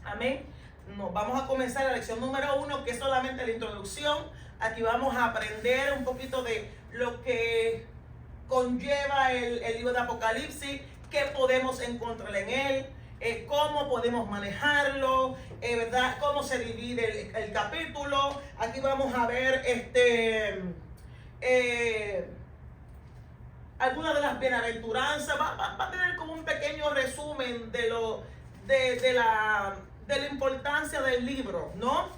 Amén. Nos vamos a comenzar la lección número 1, que es solamente la introducción. Aquí vamos a aprender un poquito de lo que conlleva el libro de Apocalipsis, qué podemos encontrar en él, cómo podemos manejarlo, ¿verdad? Cómo se divide el capítulo. Aquí vamos a ver algunas de las bienaventuranzas. Va a tener como un pequeño resumen de la importancia del libro, ¿no?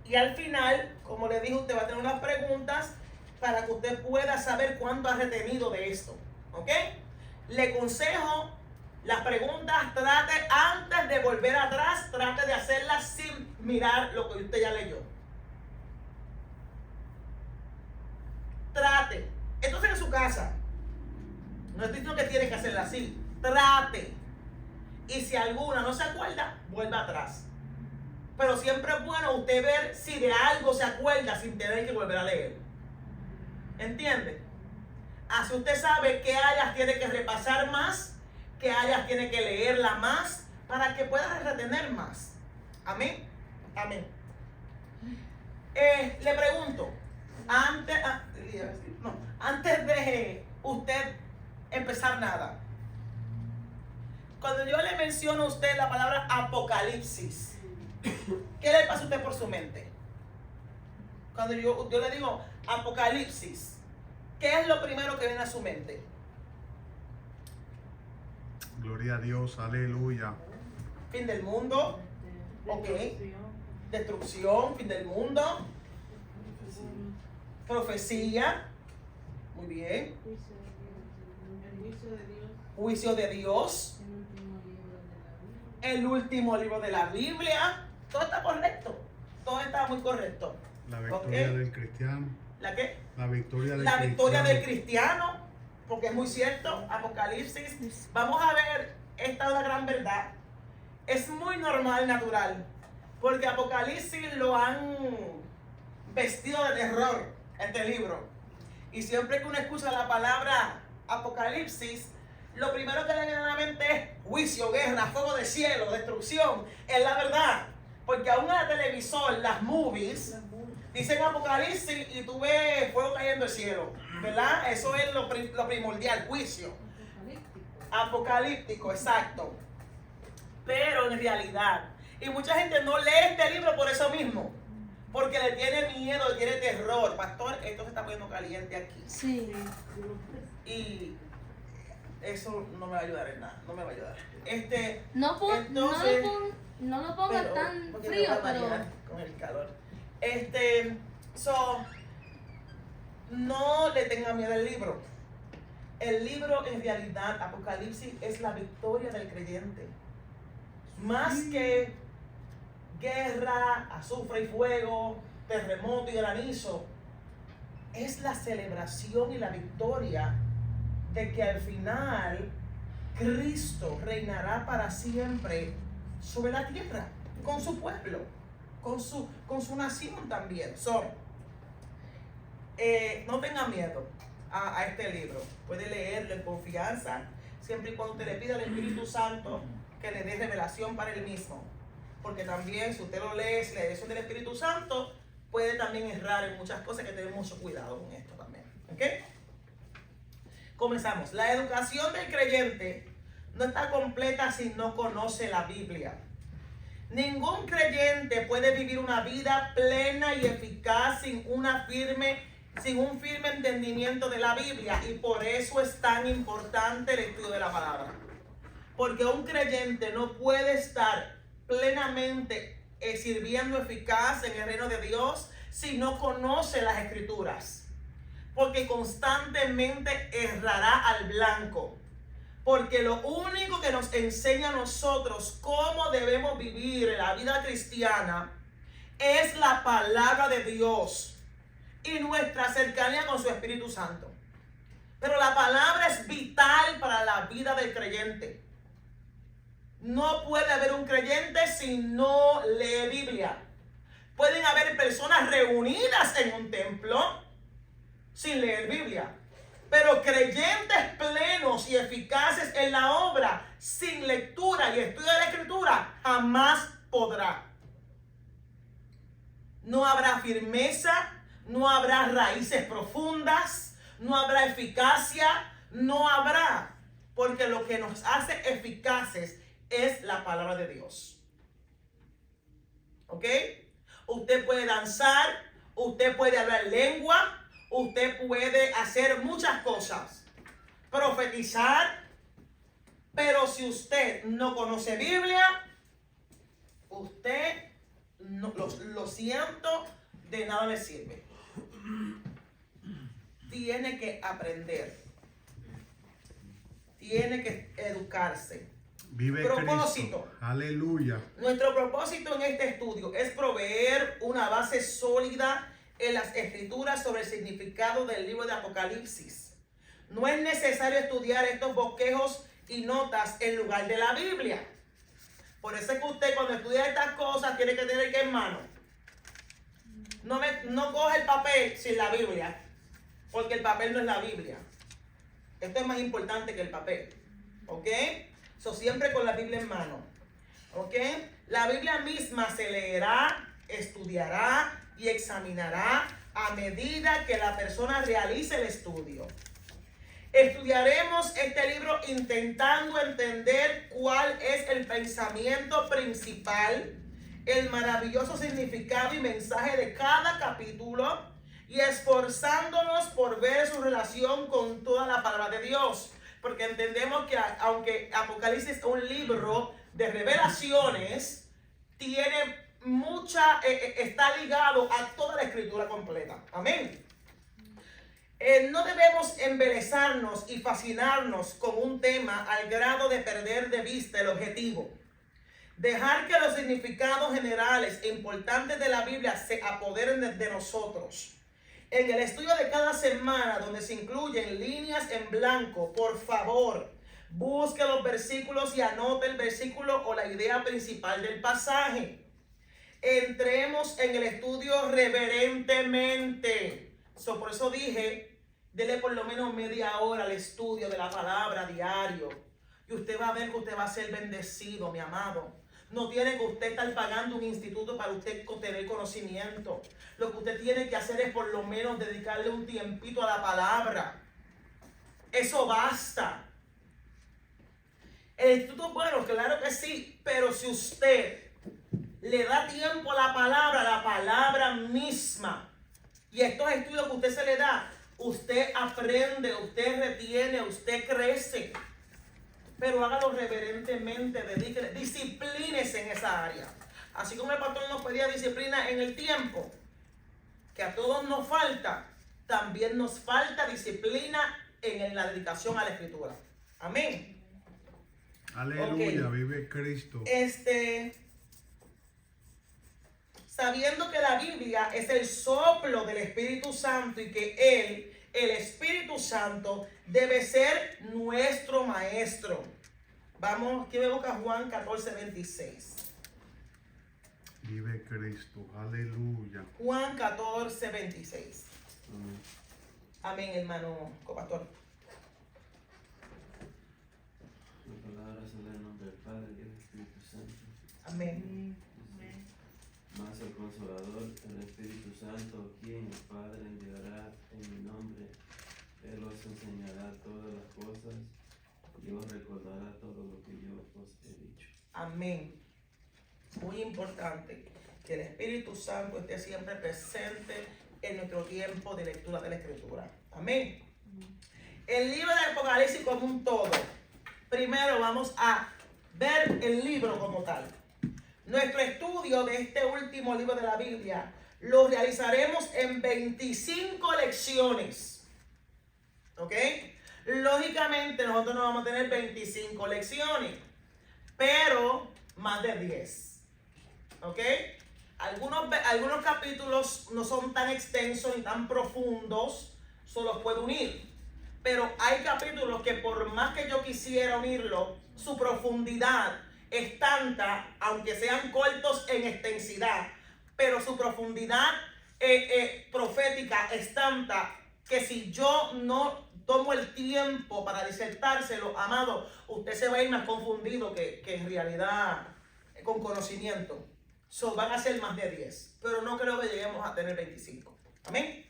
Y al final, como le dije, usted va a tener unas preguntas para que usted pueda saber cuánto ha retenido de esto, ¿ok? Le aconsejo, las preguntas trate antes de volver atrás, trate de hacerlas sin mirar lo que usted ya leyó. Trate. Entonces en su casa, no estoy diciendo que tiene que hacerla así, trate. Y si alguna no se acuerda, vuelva atrás. Pero siempre es bueno usted ver si de algo se acuerda sin tener que volver a leer. ¿Entiende? Así usted sabe qué áreas tiene que repasar más, qué áreas tiene que leerla más, para que pueda retener más. Amén. Amén. Le pregunto, antes de usted empezar nada, cuando yo le menciono a usted la palabra Apocalipsis, ¿qué le pasa a usted por su mente? Cuando yo le digo Apocalipsis, ¿qué es lo primero que viene a su mente? Gloria a Dios, aleluya. Fin del mundo, ok. Destrucción, fin del mundo. Profecía, muy bien. Juicio de Dios. El último libro de la Biblia. Todo está correcto. Todo está muy correcto. La victoria del cristiano. ¿La qué? La victoria del La cristiano. victoria del cristiano, porque es muy cierto. Apocalipsis. Vamos a ver, esta es una gran verdad. Es muy normal y natural, porque Apocalipsis lo han vestido de terror, este libro. Y siempre que uno escucha la palabra Apocalipsis, lo primero que le viene a la mente es juicio, guerra, fuego de cielo, destrucción. Es la verdad, porque aún en el televisor, las movies, dicen Apocalipsis y tú ves fuego cayendo del cielo, ¿verdad? Eso es lo primordial, juicio. Apocalíptico, exacto. Pero en realidad, y mucha gente no lee este libro por eso mismo, porque le tiene miedo, le tiene terror. Pastor, esto se está poniendo caliente aquí. Sí. Y eso no me va a ayudar en nada, no me va a ayudar. No lo pongas tan porque frío, me va a pero marear con el calor. No le tenga miedo al libro. El libro, en realidad, Apocalipsis, es la victoria del creyente. Más que guerra, azufre y fuego, terremoto y granizo, es la celebración y la victoria de que al final Cristo reinará para siempre sobre la tierra, con su pueblo, con su nación también. No tengan miedo a este libro. Puede leerlo en confianza, siempre y cuando usted le pida al Espíritu Santo que le dé revelación para él mismo. Porque también, si usted lo lee, si la dirección del Espíritu Santo, puede también errar en muchas cosas, que tenemos mucho cuidado con esto también. ¿Ok? Comenzamos. La educación del creyente no está completa si no conoce la Biblia. Ningún creyente puede vivir una vida plena y eficaz sin un firme entendimiento de la Biblia, y por eso es tan importante el estudio de la palabra. Porque un creyente no puede estar plenamente sirviendo eficaz en el reino de Dios si no conoce las Escrituras, porque constantemente errará al blanco. Porque lo único que nos enseña a nosotros cómo debemos vivir la vida cristiana es la palabra de Dios y nuestra cercanía con su Espíritu Santo. Pero la palabra es vital para la vida del creyente. No puede haber un creyente si no lee Biblia. Pueden haber personas reunidas en un templo sin leer Biblia, pero creyentes plenos y eficaces en la obra sin lectura y estudio de la Escritura escritura, jamás podrá. No habrá firmeza, no habrá raíces profundas, no habrá eficacia, no habrá. Porque lo que nos hace eficaces es la palabra de Dios. ¿Ok? Usted puede danzar, usted puede hablar lengua, usted puede hacer muchas cosas, profetizar, pero si usted no conoce Biblia, usted, no, lo siento, de nada le sirve. Tiene que aprender, tiene que educarse. Vive Propósito. Cristo. Aleluya. Nuestro propósito en este estudio es proveer una base sólida en las escrituras sobre el significado del libro de Apocalipsis. No es necesario estudiar estos bosquejos y notas en lugar de la Biblia. Por eso es que usted cuando estudia estas cosas tiene que tener que en mano. No coge el papel sin la Biblia, porque el papel no es la Biblia. Esto es más importante que el papel. ¿Ok? Siempre con la Biblia en mano. ¿Ok? La Biblia misma se leerá, estudiará y examinará a medida que la persona realice el estudio. Estudiaremos este libro intentando entender cuál es el pensamiento principal, el maravilloso significado y mensaje de cada capítulo y esforzándonos por ver su relación con toda la palabra de Dios. Porque entendemos que aunque Apocalipsis es un libro de revelaciones, tiene está ligado a toda la escritura completa. Amén. No debemos embelezarnos y fascinarnos con un tema al grado de perder de vista el objetivo. Dejar que los significados generales e importantes de la Biblia se apoderen de nosotros. En el estudio de cada semana, donde se incluyen líneas en blanco, por favor, busque los versículos y anote el versículo o la idea principal del pasaje. Entremos en el estudio reverentemente. Por eso dije, dele por lo menos media hora al estudio de la palabra diario. Y usted va a ver que usted va a ser bendecido, mi amado. No tiene que usted estar pagando un instituto para usted tener conocimiento. Lo que usted tiene que hacer es por lo menos dedicarle un tiempito a la palabra. Eso basta. El instituto, bueno, claro que sí, pero si usted le da tiempo a la palabra misma, y estos estudios que usted se le da, usted aprende, usted retiene, usted crece. Pero hágalo reverentemente, dedíquele, disciplínese en esa área. Así como el pastor nos pedía disciplina en el tiempo, que a todos nos falta, también nos falta disciplina en la dedicación a la escritura. Amén. Aleluya, Ok. vive Cristo. Sabiendo que la Biblia es el soplo del Espíritu Santo y que el Espíritu Santo, debe ser nuestro maestro. Vamos, aquí me busca Juan 14:26. Vive Cristo. Aleluya. Juan 14:26. Amén, hermano copastor. La palabra sale en nombre del Padre y del Espíritu Santo. Amén. Mas el Consolador, el Espíritu Santo, quien el Padre enviará en mi nombre, Él os enseñará todas las cosas y os recordará todo lo que yo os he dicho. Amén. Muy importante que el Espíritu Santo esté siempre presente en nuestro tiempo de lectura de la Escritura. Amén. El libro de Apocalipsis como un todo. Primero vamos a ver el libro como tal. Nuestro estudio de este último libro de la Biblia lo realizaremos en 25 lecciones. ¿Ok? Lógicamente nosotros no vamos a tener 25 lecciones, pero más de 10. ¿Ok? Algunos capítulos no son tan extensos ni tan profundos, solo puedo unir. Pero hay capítulos que por más que yo quisiera unirlo, su profundidad es tanta, aunque sean cortos en extensidad, pero su profundidad profética es tanta que si yo no tomo el tiempo para disertárselo, amado, usted se va a ir más confundido que en realidad con conocimiento. So, van a ser más de 10, pero no creo que lleguemos a tener 25. Amén.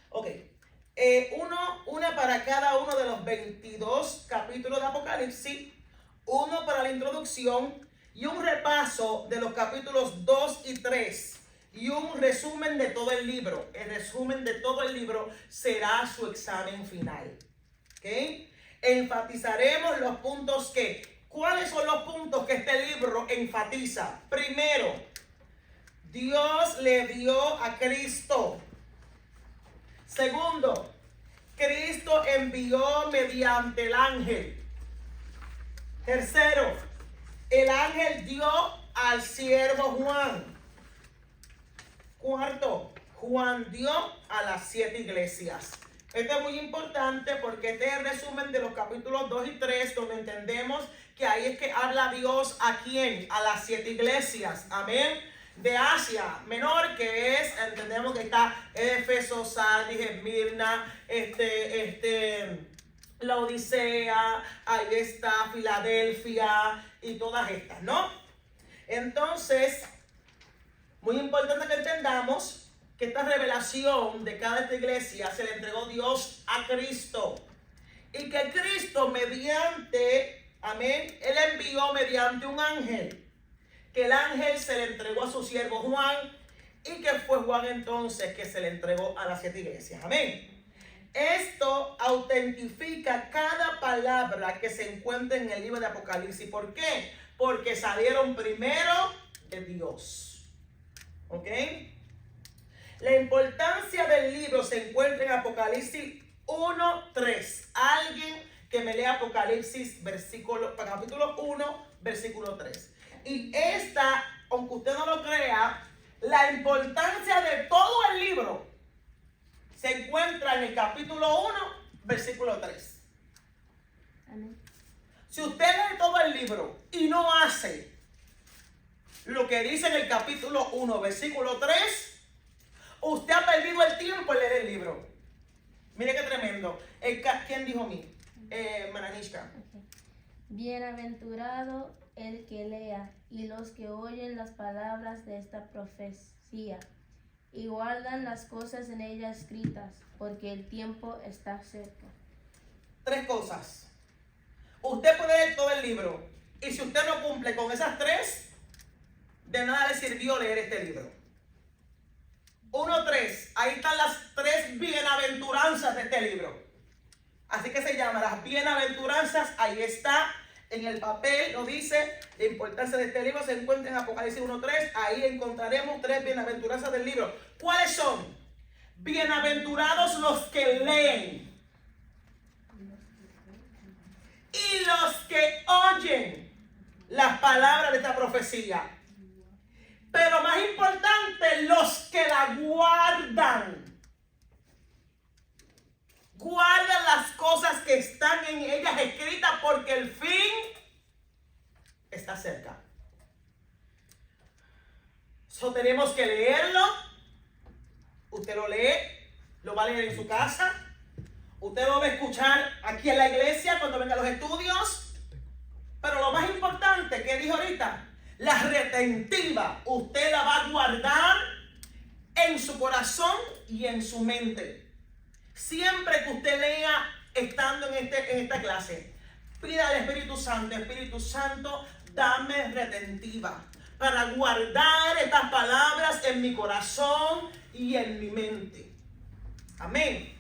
Ok. Una para cada uno de los 22 capítulos de Apocalipsis, uno para la introducción y un repaso de los capítulos 2 y 3 y un resumen de todo el libro. El resumen de todo el libro será su examen final. ¿Ok? Enfatizaremos los puntos que. ¿Cuáles son los puntos que este libro enfatiza? Primero, Dios le dio a Cristo. Segundo, Cristo envió mediante el ángel. Tercero, el ángel dio al siervo Juan. Cuarto, Juan dio a las 7 iglesias. Esto es muy importante porque este es el resumen de los capítulos 2 y 3, donde entendemos que ahí es que habla Dios a quién, a las 7 iglesias. Amén. De Asia Menor, que es, entendemos que está Éfeso, Sardis, Esmirna, la Odisea, ahí está Filadelfia y todas estas, ¿no? Entonces, muy importante que entendamos que esta revelación de cada esta iglesia se le entregó Dios a Cristo. Y que Cristo mediante, amén, Él envió mediante un ángel. Que el ángel se le entregó a su siervo Juan y que fue Juan entonces que se le entregó a las 7 iglesias. Amén. Esto autentifica cada palabra que se encuentra en el libro de Apocalipsis. ¿Por qué? Porque salieron primero de Dios. ¿Ok? La importancia del libro se encuentra en Apocalipsis 1:3. Alguien que me lea Apocalipsis capítulo 1, versículo 3. Y esta, aunque usted no lo crea, la importancia de todo el libro se encuentra en el capítulo 1, versículo 3. Amén. Si usted lee todo el libro y no hace lo que dice en el capítulo 1, versículo 3, usted ha perdido el tiempo en leer el libro. Mire qué tremendo. ¿Quién dijo mí? Mananishka. Okay. Bienaventurado el que lea y los que oyen las palabras de esta profecía y guardan las cosas en ella escritas, porque el tiempo está cerca. 3 cosas. Usted puede leer todo el libro y si usted no cumple con esas 3, de nada le sirvió leer este libro. 1:3. Ahí están las 3 bienaventuranzas de este libro. Así que se llama las bienaventuranzas. Ahí está. En el papel lo dice. La importancia de este libro se encuentra en Apocalipsis 1:3. Ahí encontraremos 3 bienaventuranzas del libro. ¿Cuáles son? Bienaventurados los que leen y los que oyen las palabras de esta profecía. Pero más importante, los que la guardan. Guardan las cosas que están en ellas escritas porque el fin está cerca. So, tenemos que leerlo. Usted lo lee, lo va a leer en su casa. Usted lo va a escuchar aquí en la iglesia cuando vengan los estudios. Pero lo más importante que dijo ahorita, la retentiva, usted la va a guardar en su corazón y en su mente. Siempre que usted lea estando en esta clase, pida al Espíritu Santo, dame retentiva para guardar estas palabras en mi corazón y en mi mente. Amén.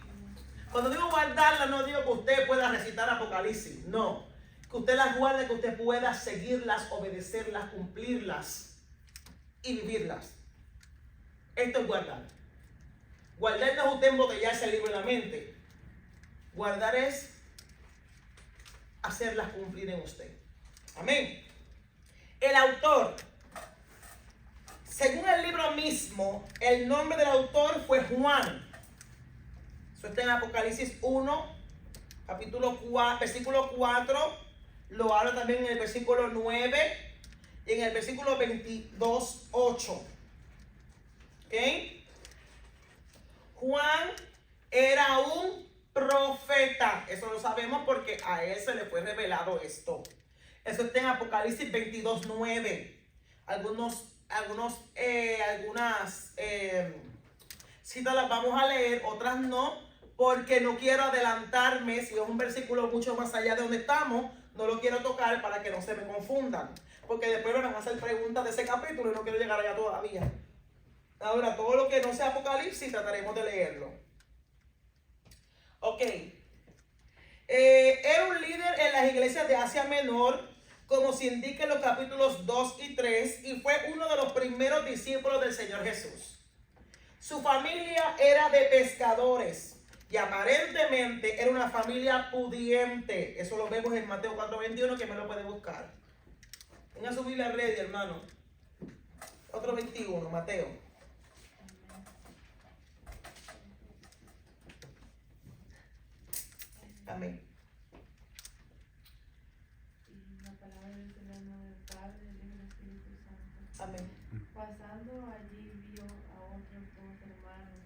Cuando digo guardarlas, no digo que usted pueda recitar Apocalipsis, no. Que usted las guarde, que usted pueda seguirlas, obedecerlas, cumplirlas y vivirlas. Esto es guardar. Guardar no es usted embotellarse el libro en la mente. Guardar es hacerlas cumplir en usted. Amén. El autor, según el libro mismo, el nombre del autor fue Juan. Eso está en Apocalipsis 1, capítulo 4, versículo 4. Lo habla también en el versículo 9 y en el versículo 22, 8. ¿Ok? Juan era un profeta. Eso lo sabemos porque a él se le fue revelado esto. Eso está en Apocalipsis 22:9. Algunas citas las vamos a leer, otras no, porque no quiero adelantarme. Si es un versículo mucho más allá de donde estamos, no lo quiero tocar para que no se me confundan, porque después me van a hacer preguntas de ese capítulo y no quiero llegar allá todavía. Ahora, todo lo que no sea Apocalipsis trataremos de leerlo. Ok. Era un líder en las iglesias de Asia Menor, como se indica en los capítulos 2 y 3, y fue uno de los primeros discípulos del Señor Jesús. Su familia era de pescadores y aparentemente era una familia pudiente. Eso lo vemos en Mateo 4:21, que me lo puede buscar. Venga su Biblia ready, hermano. 4:21, Mateo. Amén. La palabra del Señor, del Padre, del Hijo y del Espíritu Santo. Amén. Pasando allí vio a otros dos hermanos,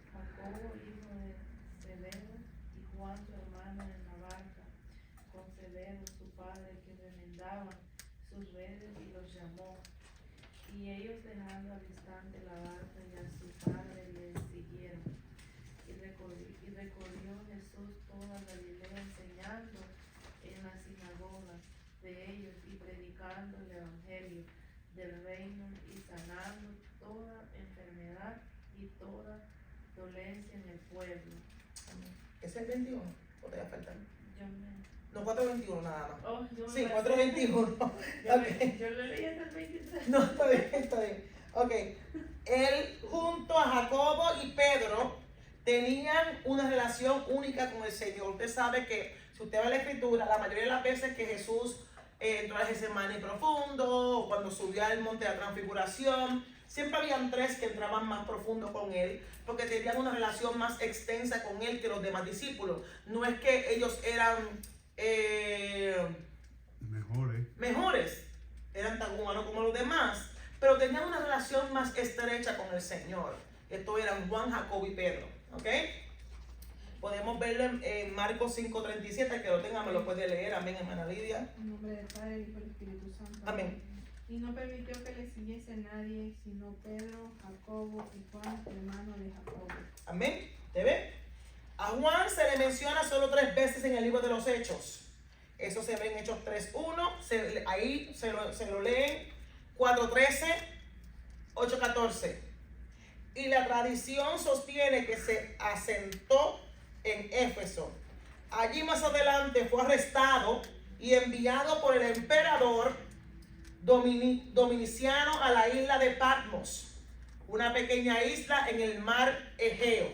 Jacobo, hijo de Zebedeo, y Juan, su hermano, en la barca, con Zebedeo, su padre, que remendaban sus redes, y los llamó. Y ellos, dejando al instante la barca y a su padre, le siguieron. Y recorrió Jesús toda Galilea, enseñando en las sinagogas de ellos y predicando el evangelio del reino y sanando toda enfermedad y toda dolencia en el pueblo. ¿Es el 21? ¿O te va a faltar? Yo me... No, 4:21 nada más. Oh, yo me Sí, pasé. 4:21. Ok. Yo lo leí hasta el 23. No, está bien, está bien. Ok. Él junto a Jacobo y Pedro tenían una relación única con el Señor. Usted sabe que, si usted ve la Escritura, la mayoría de las veces que Jesús entró a Getsemaní profundo, o cuando subió al monte de la transfiguración, siempre habían tres que entraban más profundo con él, porque tenían una relación más extensa con él que los demás discípulos. No es que ellos eran mejores, eran tan humanos como los demás, pero tenían una relación más estrecha con el Señor. Estos eran Juan, Jacobo y Pedro. ¿Ok? Podemos verlo en Marcos 5:37, que lo tenga, me lo puede leer. Amén, hermana Lidia. En nombre del Padre, Hijo y del Espíritu Santo. Amén. Y no permitió que le siguiese nadie, sino Pedro, Jacobo y Juan, hermano de Jacobo. Amén. ¿Te ve? A Juan se le menciona solo 3 veces en el libro de los Hechos. Eso se ve en Hechos 3:1. Ahí se lo leen. 4:13, 8:14. Y la tradición sostiene que se asentó en Éfeso. Allí más adelante fue arrestado y enviado por el emperador Dominiciano a la isla de Patmos, una pequeña isla en el mar Egeo.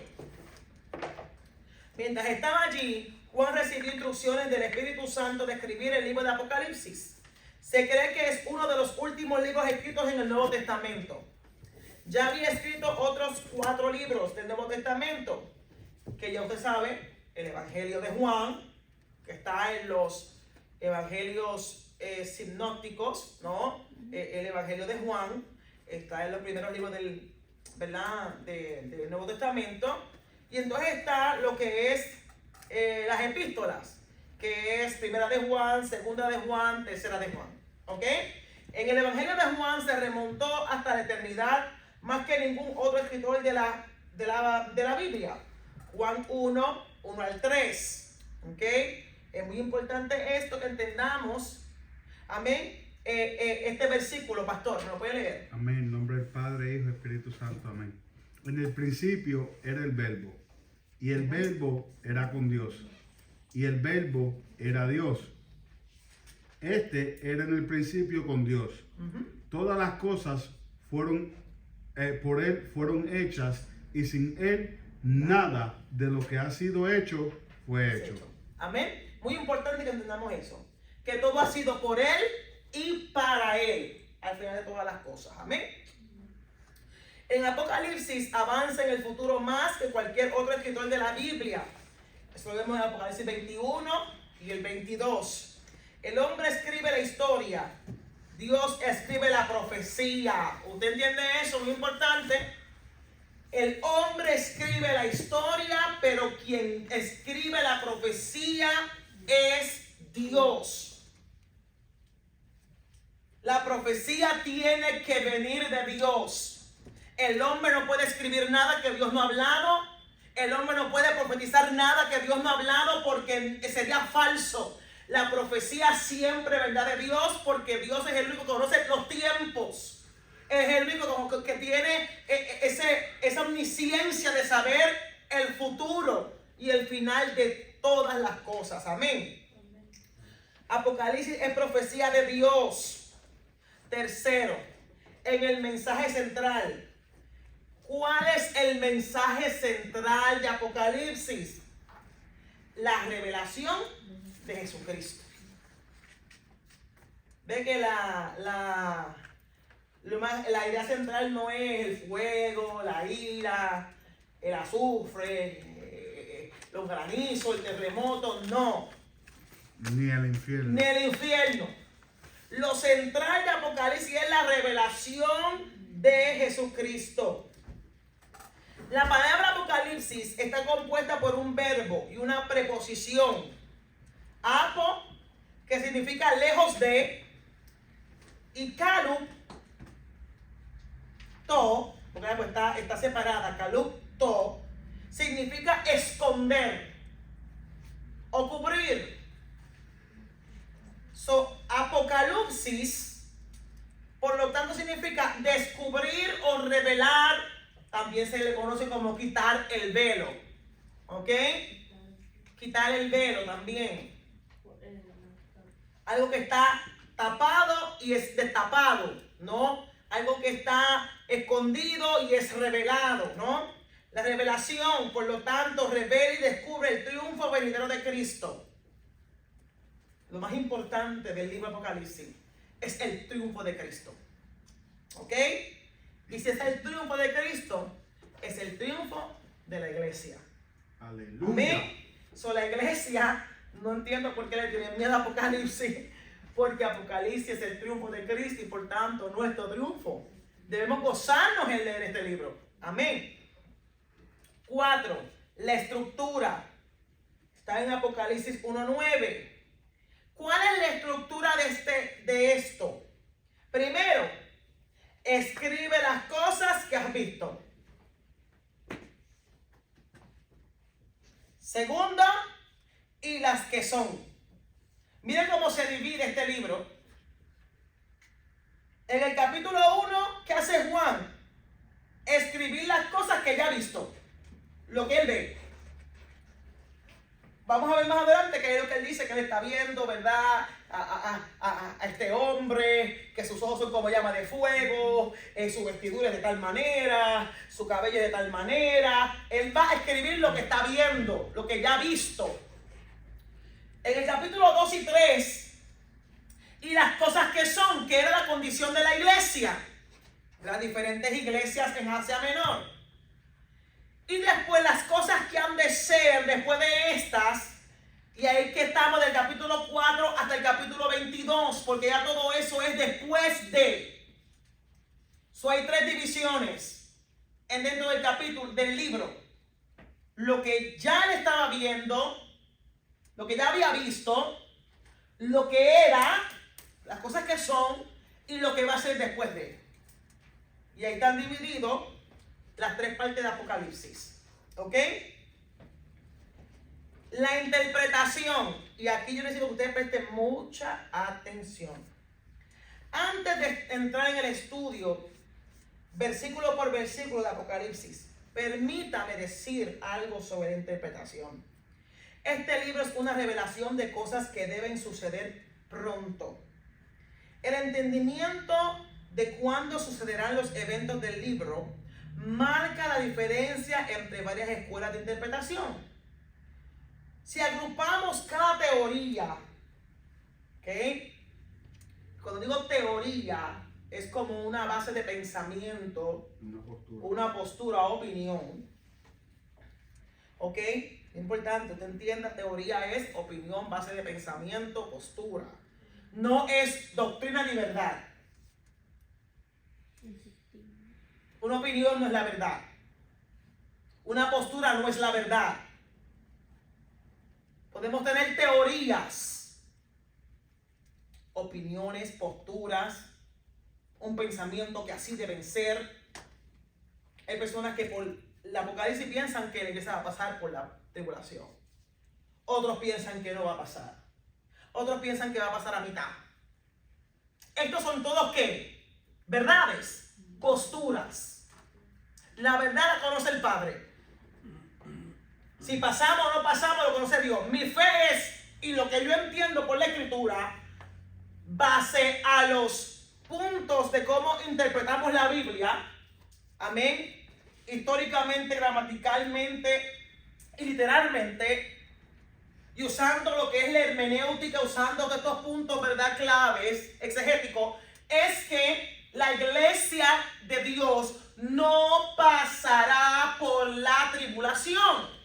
Mientras estaba allí, Juan recibió instrucciones del Espíritu Santo de escribir el libro de Apocalipsis. Se cree que es uno de los últimos libros escritos en el Nuevo Testamento. Ya había escrito otros 4 libros del Nuevo Testamento, que ya usted sabe, el Evangelio de Juan, que está en los Evangelios sinópticos, ¿no? El Evangelio de Juan está en los primeros libros del Nuevo Testamento. Y entonces está lo que es las epístolas, que es primera de Juan, segunda de Juan, tercera de Juan. ¿Ok? En el Evangelio de Juan se remontó hasta la eternidad más que ningún otro escritor de la Biblia. Juan 1 al 3. ¿Ok? Es muy importante esto, que entendamos. Amén. Este versículo, pastor, ¿me lo puede leer? Amén. En nombre del Padre, Hijo y Espíritu Santo. Amén. En el principio era el Verbo, y el Verbo era con Dios, y el Verbo era Dios. Este era en el principio con Dios. Todas las cosas fueron por Él fueron hechas, y sin Él nada de lo que ha sido hecho fue hecho. Amén. Muy importante que entendamos eso, que todo ha sido por Él y para Él, al final de todas las cosas. Amén. En Apocalipsis avanza en el futuro más que cualquier otro escritor de la Biblia. Eso lo vemos en Apocalipsis 21 y el 22. El hombre escribe la historia, Dios escribe la profecía. ¿Usted entiende eso? Muy importante. El hombre escribe la historia, pero quien escribe la profecía es Dios. La profecía tiene que venir de Dios. El hombre no puede escribir nada que Dios no ha hablado. El hombre no puede profetizar nada que Dios no ha hablado porque sería falso. La profecía siempre vendrá de Dios porque Dios es el único que conoce los tiempos. Es el único que tiene esa omnisciencia de saber el futuro y el final de todas las cosas. Amén. Apocalipsis es profecía de Dios. Tercero, en el mensaje central. ¿Cuál es el mensaje central de Apocalipsis? La revelación de Jesucristo. Ve que la idea central no es el fuego, la ira, el azufre, los granizos, el terremoto, no. Ni el infierno. Ni el infierno. Lo central de Apocalipsis es la revelación de Jesucristo. La palabra Apocalipsis está compuesta por un verbo y una preposición. Apo, que significa lejos de, y kalup, to, porque está separada, kalup, to, significa esconder o cubrir. Apocalipsis, por lo tanto, significa descubrir o revelar. También se le conoce como quitar el velo. ¿Ok? Quitar el velo también. Algo que está tapado y es destapado, ¿no? Algo que está escondido y es revelado, ¿no? La revelación, por lo tanto, revela y descubre el triunfo venidero de Cristo. Lo más importante del libro de Apocalipsis es el triunfo de Cristo. ¿Ok? Y si es el triunfo de Cristo, es el triunfo de la iglesia. Aleluya. Amén. La iglesia, no entiendo por qué le tienen miedo a Apocalipsis, porque Apocalipsis es el triunfo de Cristo y por tanto nuestro triunfo. Debemos gozarnos en leer este libro. Amén. 4. La estructura. Está en Apocalipsis 1:9. ¿Cuál es la estructura de esto? Primero, escribe las cosas que has visto. Segundo, y las que son. Miren cómo se divide este libro. En el capítulo 1, ¿qué hace Juan? Escribir las cosas que ya ha visto. Lo que él ve. Vamos a ver más adelante que es lo que él dice que él está viendo, ¿verdad? A este hombre, que sus ojos son como llama de fuego, su vestidura es de tal manera, su cabello es de tal manera. Él va a escribir lo que está viendo, lo que ya ha visto. En el capítulo 2 y 3, y las cosas que son, que era la condición de la iglesia, las diferentes iglesias en Asia Menor. Y después las cosas que han de ser después de estas. Y ahí que estamos del capítulo 4 hasta el capítulo 22. Porque ya todo eso es después de. Hay 3 divisiones dentro del capítulo, del libro. Lo que ya él estaba viendo. Lo que ya había visto. Lo que era. Las cosas que son. Y lo que va a ser después de. Y ahí están divididos las 3 partes de Apocalipsis. ¿Ok? La interpretación. Y aquí yo necesito que ustedes presten mucha atención. Antes de entrar en el estudio, versículo por versículo de Apocalipsis, permítame decir algo sobre la interpretación. Este libro es una revelación de cosas que deben suceder pronto. El entendimiento de cuándo sucederán los eventos del libro marca la diferencia entre varias escuelas de interpretación. Si agrupamos cada teoría, ¿ok? Cuando digo teoría, es como una base de pensamiento, una postura, opinión. ¿Ok? Es importante, usted entienda, teoría es opinión, base de pensamiento, postura. No es doctrina ni verdad. Una opinión no es la verdad. Una postura no es la verdad. Podemos tener teorías, opiniones, posturas, un pensamiento que así deben ser. Hay personas que por el Apocalipsis piensan que la iglesia va a pasar por la tribulación. Otros piensan que no va a pasar. Otros piensan que va a pasar a mitad. Estos son todos ¿qué? Verdades, posturas. La verdad la conoce el Padre. Si pasamos o no pasamos, lo conoce Dios. Mi fe es, y lo que yo entiendo por la Escritura, base a los puntos de cómo interpretamos la Biblia, amén, históricamente, gramaticalmente y literalmente, y usando lo que es la hermenéutica, usando estos puntos, ¿verdad?, claves, exegéticos, es que la iglesia de Dios no pasará por la tribulación.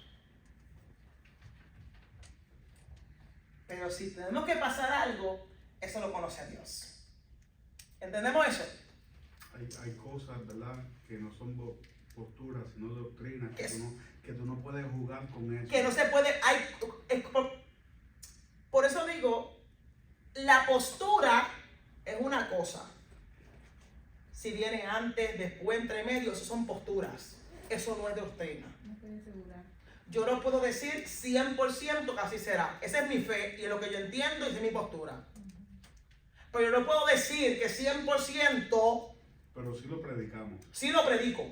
Pero si tenemos que pasar algo, eso lo conoce Dios. ¿Entendemos eso? Hay cosas, ¿verdad?, que no son posturas, sino doctrinas, que tú no puedes jugar con eso. Que no se puede, por eso digo, la postura es una cosa. Si viene antes, después, entre medio, eso son posturas. Eso no es doctrina. No puede asegurar. Yo no puedo decir 100% que así será. Esa es mi fe y es lo que yo entiendo y esa es mi postura. Pero yo no puedo decir que 100%. Pero sí lo predicamos. Sí lo predico.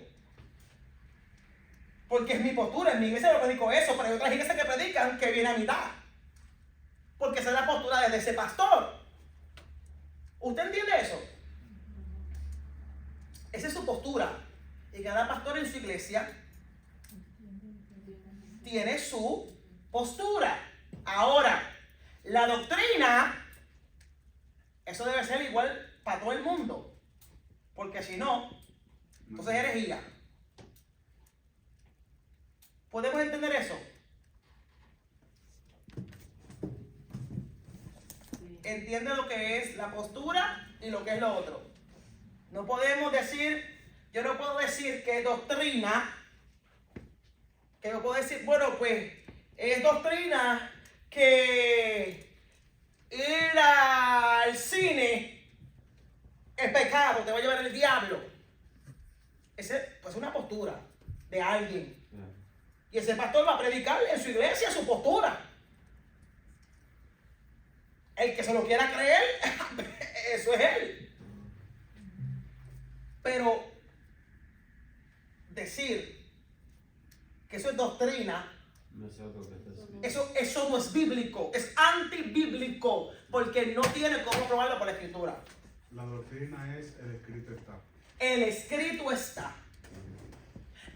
Porque es mi postura. En mi iglesia no predico eso, pero hay otras iglesias que predican que viene a mitad. Porque esa es la postura de ese pastor. ¿Usted entiende eso? Esa es su postura. Y cada pastor en su iglesia tiene su postura. Ahora, la doctrina, eso debe ser igual para todo el mundo. Porque si no, entonces es herejía. ¿Podemos entender eso? Entiende lo que es la postura y lo que es lo otro. No podemos decir, yo no puedo decir que es doctrina, que yo puedo decir, bueno, pues es doctrina que ir al cine es pecado, te va a llevar el diablo. Esa es pues una postura de alguien. Y ese pastor va a predicar en su iglesia su postura. El que se lo quiera creer, eso es él. Pero decir que eso es doctrina, eso no es bíblico, es antibíblico, porque no tiene cómo probarlo por la Escritura. La doctrina es el escrito está. El escrito está.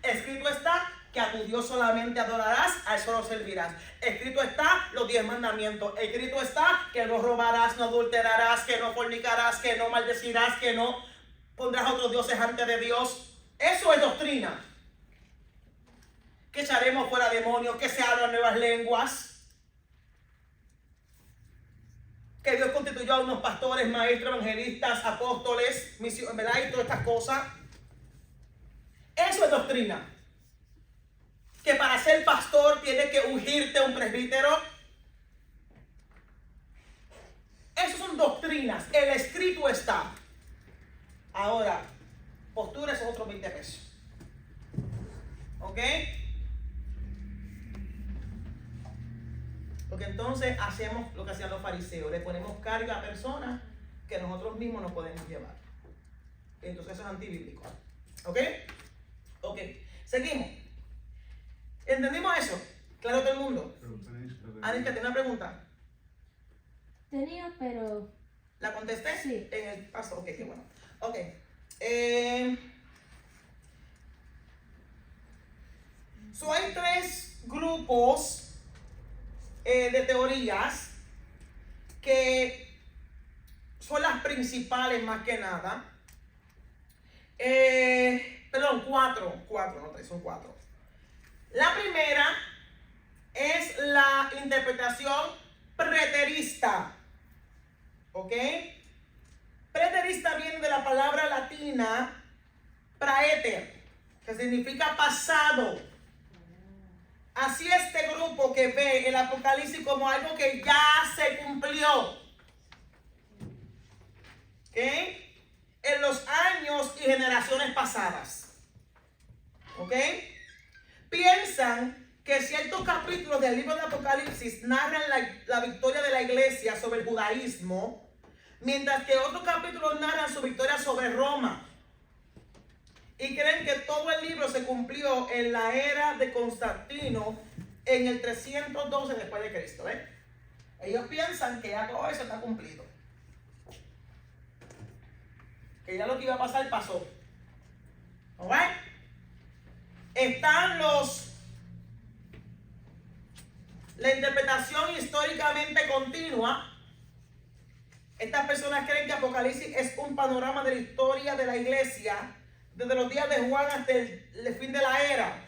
Escrito está que a tu Dios solamente adorarás, a eso no servirás. Escrito está los 10 mandamientos. Escrito está que no robarás, no adulterarás, que no fornicarás, que no maldecirás, que no pondrás otros dioses antes de Dios. Eso es doctrina. Que echaremos fuera demonios, que se hablan nuevas lenguas. Que Dios constituyó a unos pastores, maestros, evangelistas, apóstoles, misioneros, ¿verdad? Y todas estas cosas. Eso es doctrina. Que para ser pastor tiene que ungirte un presbítero. Esas son doctrinas. El escrito está. Ahora, postura es otros 20 pesos. ¿Ok? Porque entonces hacemos lo que hacían los fariseos. Le ponemos carga a personas que nosotros mismos no podemos llevar. Entonces eso es antibíblico. ¿Ok? Ok. Seguimos. ¿Entendimos eso? ¿Claro todo el mundo? Anisca, ¿tiene una pregunta? Tenía, pero ¿La contesté? Sí. En el paso. Ok, qué bueno. Ok. Hay 3 grupos de teorías que son las principales más que nada. Perdón, 4, no 3, son 4. La primera es la interpretación preterista. ¿Ok? Preterista viene de la palabra latina praeter, que significa pasado. Así este grupo que ve el Apocalipsis como algo que ya se cumplió. ¿Ok? En los generaciones pasadas. ¿Ok? Piensan que ciertos capítulos del libro de Apocalipsis narran la victoria de la iglesia sobre el judaísmo, mientras que otros capítulos narran su victoria sobre Roma. Y creen que todo el libro se cumplió en la era de Constantino en el 312 después de Cristo. Ellos piensan que ya todo eso está cumplido. Que ya lo que iba a pasar pasó. ¿Alright? Están la interpretación históricamente continua. Estas personas creen que Apocalipsis es un panorama de la historia de la iglesia desde los días de Juan hasta el fin de la era.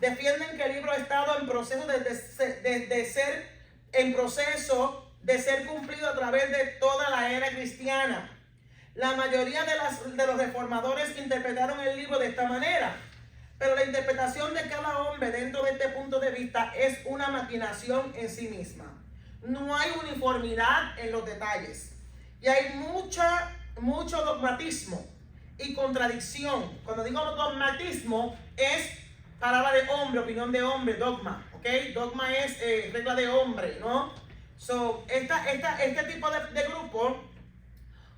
Defienden que el libro ha estado en proceso de ser cumplido a través de toda la era cristiana. La mayoría de los reformadores interpretaron el libro de esta manera, pero la interpretación de cada hombre dentro de este punto de vista es una maquinación en sí misma. No hay uniformidad en los detalles y hay mucho dogmatismo y contradicción. Cuando digo dogmatismo es palabra de hombre, opinión de hombre, dogma, ¿ok? Dogma es regla de hombre, ¿no? So, este tipo de grupo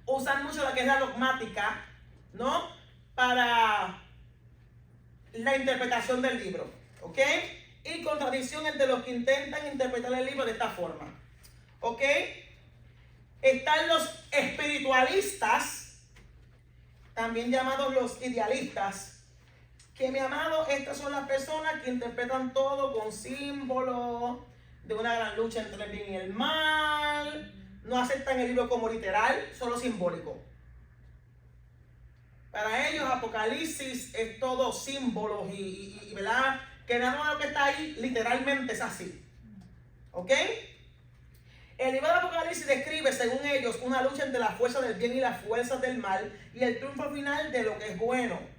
usan mucho la que es la dogmática, ¿no? Para la interpretación del libro, ¿ok? Y contradicción entre los que intentan interpretar el libro de esta forma, ¿ok? Están los espiritualistas, también llamados los idealistas, que mi amado, estas son las personas que interpretan todo con símbolos de una gran lucha entre el bien y el mal. No aceptan el libro como literal, solo simbólico. Para ellos Apocalipsis es todo símbolos y ¿verdad? Que nada de lo que está ahí literalmente es así. ¿Ok? El libro de Apocalipsis describe, según ellos, una lucha entre las fuerzas del bien y las fuerzas del mal y el triunfo final de lo que es bueno.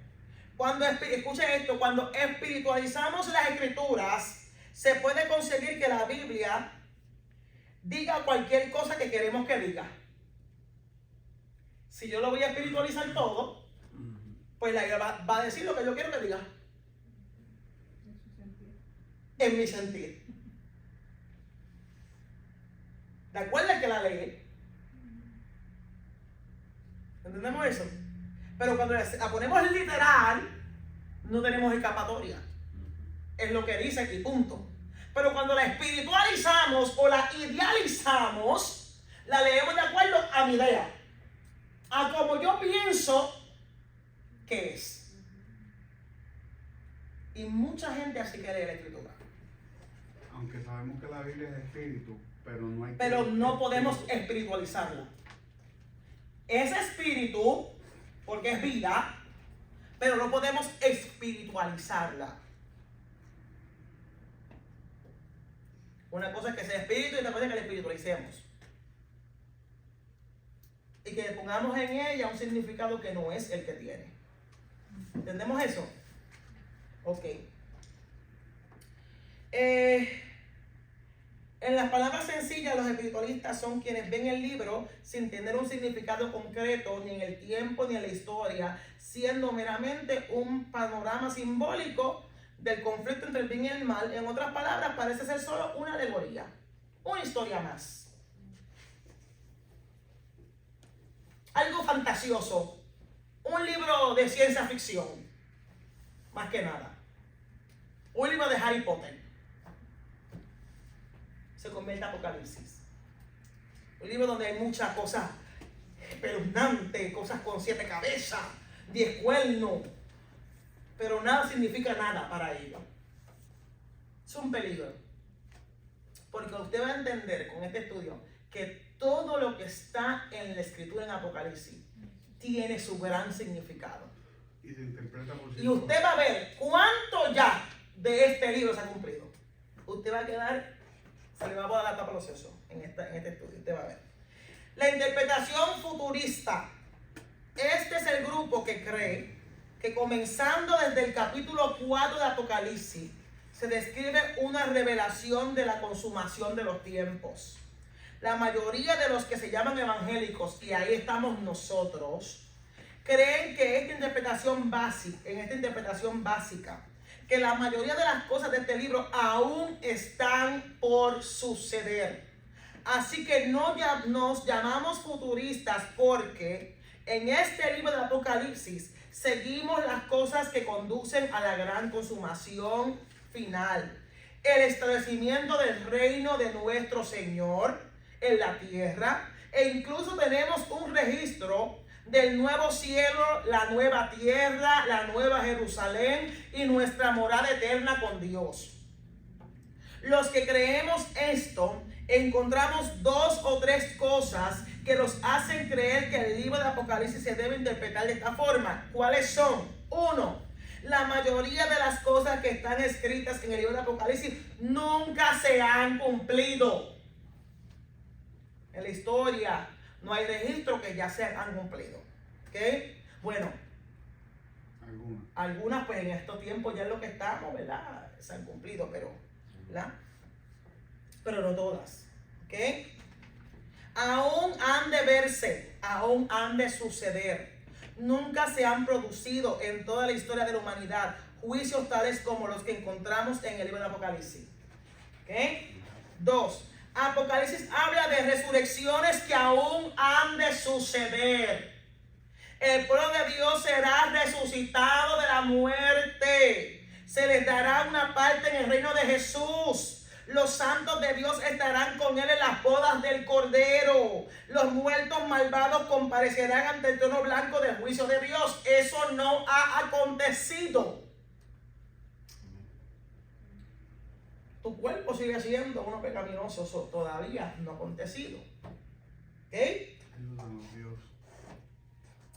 Escuchen esto, cuando espiritualizamos las escrituras, se puede conseguir que la Biblia diga cualquier cosa que queremos que diga. Si yo lo voy a espiritualizar todo, pues la Biblia va a decir lo que yo quiero que diga. En mi sentir. ¿De acuerdo que la ley? ¿Entendemos eso? Pero cuando la ponemos literal, no tenemos escapatoria. Es lo que dice aquí, punto. Pero cuando la espiritualizamos o la idealizamos, la leemos de acuerdo a mi idea, a como yo pienso que es. Y mucha gente así que lee la escritura. Aunque sabemos que la Biblia es espíritu, pero no podemos espiritualizarla. Es espíritu, porque es vida, pero no podemos espiritualizarla. Una cosa es que sea espíritu y otra cosa es que la espiritualicemos. Y que le pongamos en ella un significado que no es el que tiene. ¿Entendemos eso? Ok. En las palabras sencillas, los espiritualistas son quienes ven el libro sin tener un significado concreto, ni en el tiempo ni en la historia, siendo meramente un panorama simbólico del conflicto entre el bien y el mal. En otras palabras, parece ser solo una alegoría, una historia más. Algo fantasioso, un libro de ciencia ficción, más que nada. Un libro de Harry Potter. Se convierte en Apocalipsis. Un libro donde hay muchas cosas espeluznantes, cosas con 7 cabezas, 10 cuernos, pero nada significa nada para ellos. Es un peligro. Porque usted va a entender con este estudio que todo lo que está en la escritura en Apocalipsis tiene su gran significado. Y se interpreta por sí Y usted va a ver cuánto ya de este libro se ha cumplido. Usted va a quedar, se le va a dar la tapa a los sesos en este estudio. Usted va a ver. La interpretación futurista. Este es el grupo que cree que comenzando desde el capítulo 4 de Apocalipsis se describe una revelación de la consumación de los tiempos. La mayoría de los que se llaman evangélicos, y ahí estamos nosotros, creen que en esta interpretación básica, que la mayoría de las cosas de este libro aún están por suceder. Así que nos llamamos futuristas porque en este libro de Apocalipsis seguimos las cosas que conducen a la gran consumación final. El establecimiento del reino de nuestro Señor en la tierra. E incluso tenemos un registro del nuevo cielo, la nueva tierra, la nueva Jerusalén y nuestra morada eterna con Dios. Los que creemos esto, encontramos 2 o 3 cosas que nos hacen creer que el libro de Apocalipsis se debe interpretar de esta forma. ¿Cuáles son? 1. La mayoría de las cosas que están escritas en el libro de Apocalipsis nunca se han cumplido. En la historia no hay registro que ya se han cumplido. ¿Ok? Bueno, algunas pues en estos tiempos ya en lo que estamos, ¿verdad? Se han cumplido, ¿verdad? Pero no todas. ¿Ok? Aún han de verse, aún han de suceder. Nunca se han producido en toda la historia de la humanidad juicios tales como los que encontramos en el libro de Apocalipsis. ¿Ok? 2. Apocalipsis habla de resurrecciones que aún han de suceder. El pueblo de Dios será resucitado de la muerte. Se les dará una parte en el reino de Jesús. Los santos de Dios estarán con él en las bodas del Cordero. Los muertos malvados comparecerán ante el trono blanco del juicio de Dios. Eso no ha acontecido. Tu cuerpo sigue siendo uno pecaminoso, eso todavía no ha acontecido. ¿Ok?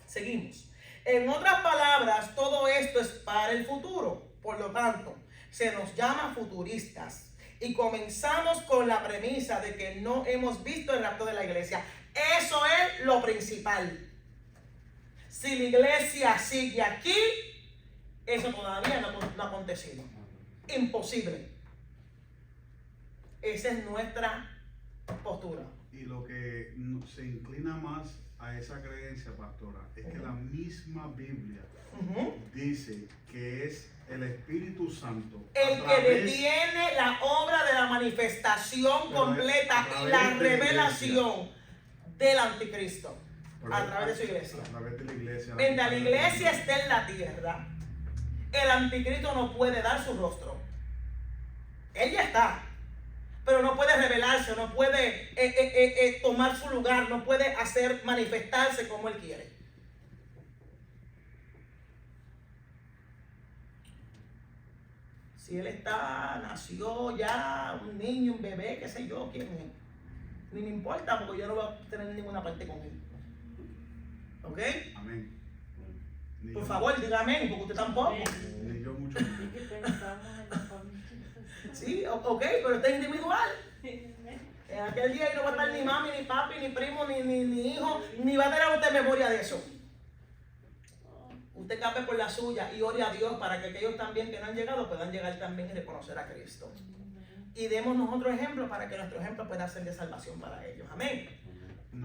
Seguimos. En otras palabras, todo esto es para el futuro. Por lo tanto, se nos llama futuristas. Y comenzamos con la premisa de que no hemos visto el rapto de la iglesia. Eso es lo principal. Si la iglesia sigue aquí, eso todavía no ha acontecido. Imposible. Esa es nuestra postura. Y lo que se inclina más a esa creencia, pastora, es que la misma Biblia dice que es el Espíritu Santo el que detiene la obra de la manifestación completa y la revelación del anticristo a través de su iglesia. A través de la iglesia. Mientras la iglesia esté en la tierra, el anticristo no puede dar su rostro. Él ya está, pero no puede revelarse, no puede tomar su lugar, no puede hacer manifestarse como él quiere. Si él nació ya, un niño, un bebé, qué sé yo, quién es. Ni me importa porque yo no voy a tener ninguna parte con él. ¿Ok? Amén. Por favor, diga amén, porque usted tampoco. Ni yo mucho. Y que pensamos en la familia. Sí, ok, pero usted es individual. En aquel día no va a estar ni mami, ni papi, ni primo, ni hijo, ni va a tener usted memoria de eso. Usted cape por la suya y ore a Dios para que aquellos también que no han llegado puedan llegar también y reconocer a Cristo. Y demos nosotros ejemplos para que nuestro ejemplo pueda ser de salvación para ellos. Amén.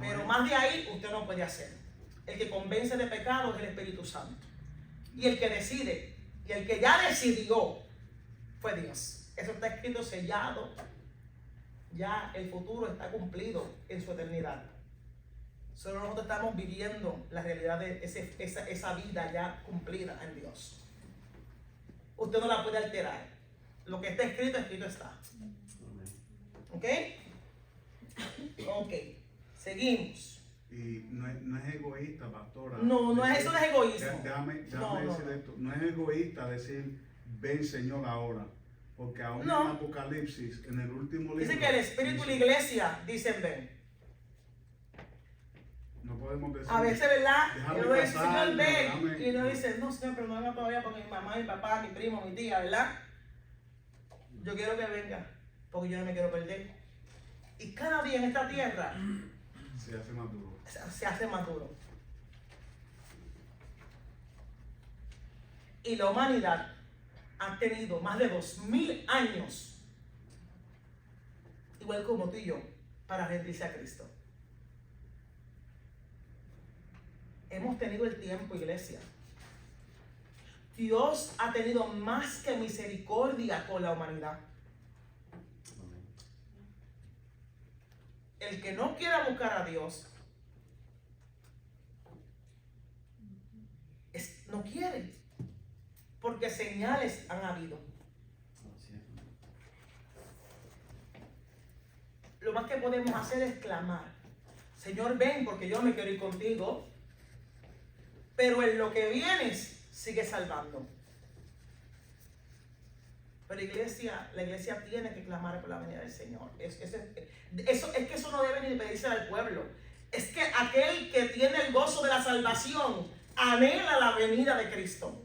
Pero más de ahí usted no puede hacer. El que convence de pecado es el Espíritu Santo. Y el que decide, y el que ya decidió, fue Dios. Eso está escrito, sellado. Ya el futuro está cumplido en su eternidad. Solo nosotros estamos viviendo la realidad de esa vida ya cumplida en Dios. Usted no la puede alterar. Lo que está escrito está. ¿Ok? Ok. Seguimos. Y no es egoísta, pastora. No es eso de egoísmo. Déjame decir esto. No es egoísta decir, ven Señor ahora. Porque aún en Apocalipsis, en el último libro, dice que el Espíritu y la iglesia dicen ven. No podemos decir. A veces, ¿verdad? Uno dice, Señor, ven. Y uno dice, no, Señor, pero no venga todavía con mi mamá, mi papá, mi primo, mi tía, ¿verdad? Yo quiero que venga, porque yo no me quiero perder. Y cada día en esta tierra se hace más duro. Se hace más duro. Y la humanidad ha tenido más de 2000 años, igual como tú y yo, para rendirse a Cristo. hemos tenido el tiempo, iglesia. Dios ha tenido más que misericordia con la humanidad. El que no quiera buscar a Dios, no quiere, porque señales han habido. Lo más que podemos hacer es clamar: Señor, ven, porque yo me quiero ir contigo, pero en lo que vienes, sigue salvando. Pero la iglesia tiene que clamar por la venida del Señor. Es que eso no debe ni pedirse al pueblo. Es que aquel que tiene el gozo de la salvación anhela la venida de Cristo.